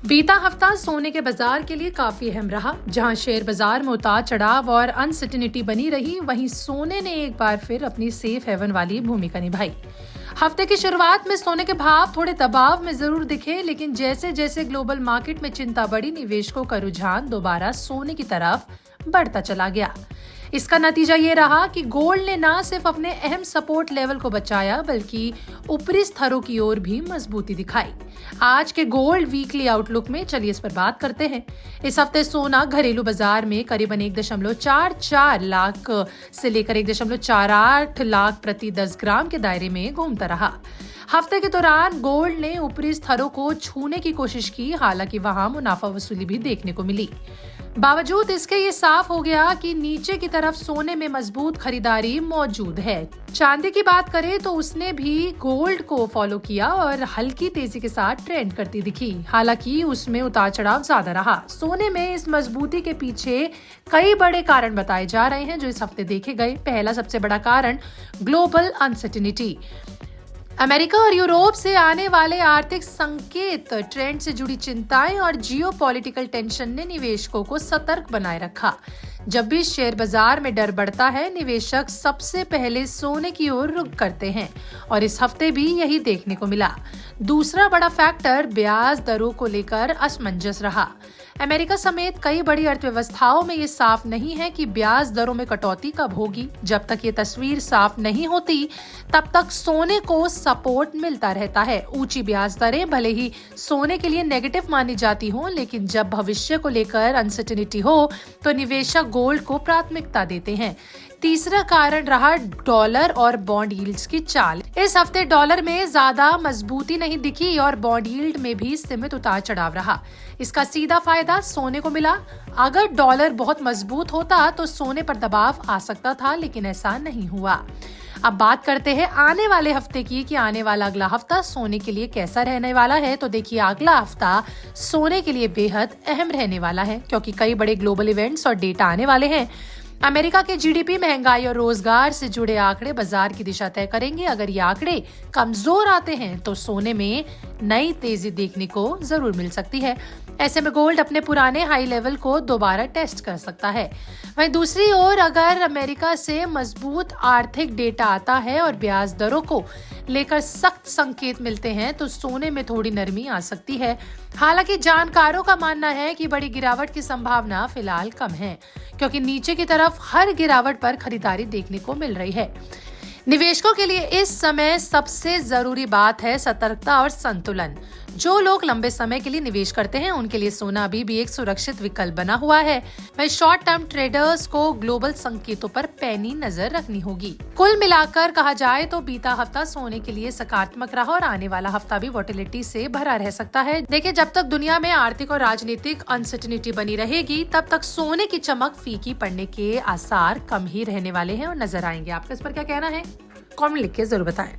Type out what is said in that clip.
बीता हफ्ता सोने के बाजार के लिए काफी अहम रहा। जहां शेयर बाजार में उतार चढ़ाव और अनसर्टेनिटी बनी रही, वहीं सोने ने एक बार फिर अपनी सेफ हेवन वाली भूमिका निभाई। हफ्ते की शुरुआत में सोने के भाव थोड़े दबाव में जरूर दिखे, लेकिन जैसे जैसे ग्लोबल मार्केट में चिंता बढ़ी, निवेशकों का रुझान दोबारा सोने की तरफ बढ़ता चला गया। इसका नतीजा ये रहा कि गोल्ड ने न सिर्फ अपने अहम सपोर्ट लेवल को बचाया, बल्कि ऊपरी स्तरों की ओर भी मजबूती दिखाई। आज के गोल्ड वीकली आउटलुक में चलिए इस पर बात करते हैं। इस हफ्ते सोना घरेलू बाजार में करीबन 1.44 लाख से लेकर 1.48 लाख प्रति 10 ग्राम के दायरे में घूमता रहा। हफ्ते के दौरान गोल्ड ने ऊपरी स्तरों को छूने की कोशिश की, हालांकि वहां मुनाफा वसूली भी देखने को मिली। बावजूद इसके ये साफ हो गया कि नीचे की तरफ सोने में मजबूत खरीदारी मौजूद है। चांदी की बात करें तो उसने भी गोल्ड को फॉलो किया और हल्की तेजी के साथ ट्रेंड करती दिखी, हालांकि उसमें उतार चढ़ाव ज्यादा रहा। सोने में इस मजबूती के पीछे कई बड़े कारण बताए जा रहे हैं जो इस हफ्ते देखे गए। पहला सबसे बड़ा कारण ग्लोबल अनसर्टेनिटी। अमेरिका और यूरोप से आने वाले आर्थिक संकेत, ट्रेंड से जुड़ी चिंताएं और जियोपॉलिटिकल टेंशन ने निवेशकों को सतर्क बनाए रखा। जब भी शेयर बाजार में डर बढ़ता है, निवेशक सबसे पहले सोने की ओर रुख करते हैं और इस हफ्ते भी यही देखने को मिला। दूसरा बड़ा फैक्टर ब्याज दरों को लेकर असमंजस रहा। अमेरिका समेत कई बड़ी अर्थव्यवस्थाओं में ये साफ नहीं है कि ब्याज दरों में कटौती कब होगी। जब तक ये तस्वीर साफ नहीं होती, तब तक सोने को सपोर्ट मिलता रहता है। ऊंची ब्याज दरें भले ही सोने के लिए नेगेटिव मानी जाती हों, लेकिन जब भविष्य को लेकर अनसर्टेनिटी हो तो निवेशक गोल्ड को प्राथमिकता देते हैं। तीसरा कारण रहा डॉलर और बॉन्ड यील्ड्स की चाल। इस हफ्ते डॉलर में ज्यादा मजबूती नहीं दिखी और बॉन्ड यील्ड में भी सीमित उतार चढ़ाव रहा। इसका सीधा फायदा सोने को मिला। अगर डॉलर बहुत मजबूत होता तो सोने पर दबाव आ सकता था, लेकिन ऐसा नहीं हुआ। अब बात करते हैं आने वाले हफ्ते की कि आने वाला अगला हफ्ता सोने के लिए कैसा रहने वाला है। तो देखिए, अगला हफ्ता सोने के लिए बेहद अहम रहने वाला है, क्योंकि कई बड़े ग्लोबल इवेंट्स और डेटा आने वाले हैं। अमेरिका के जीडीपी, महंगाई और रोजगार से जुड़े आंकड़े बाजार की दिशा तय करेंगे। अगर ये आंकड़े कमजोर आते हैं तो सोने में नई तेजी देखने को जरूर मिल सकती है। ऐसे में गोल्ड अपने पुराने हाई लेवल को दोबारा टेस्ट कर सकता है। वहीं दूसरी ओर अगर अमेरिका से मजबूत आर्थिक डेटा आता है और ब्याज दरों को लेकर सख्त संकेत मिलते हैं तो सोने में थोड़ी नरमी आ सकती है। हालांकि जानकारों का मानना है कि बड़ी गिरावट की संभावना फिलहाल कम है, क्योंकि नीचे की तरफ हर गिरावट पर खरीदारी देखने को मिल रही है। निवेशकों के लिए इस समय सबसे जरूरी बात है सतर्कता और संतुलन। जो लोग लंबे समय के लिए निवेश करते हैं, उनके लिए सोना अभी भी एक सुरक्षित विकल्प बना हुआ है। वहीं शॉर्ट टर्म ट्रेडर्स को ग्लोबल संकेतों पर पैनी नजर रखनी होगी। कुल मिलाकर कहा जाए तो बीता हफ्ता सोने के लिए सकारात्मक रहा और आने वाला हफ्ता भी वोटिलिटी से भरा रह सकता है। देखिए, जब तक दुनिया में आर्थिक और राजनीतिक अनसर्टेनिटी बनी रहेगी, तब तक सोने की चमक फीकी पड़ने के आसार कम ही रहने वाले हैं और नजर आएंगे। आपका इस पर क्या कहना है? कमेंट लिख के जरूर बताएं।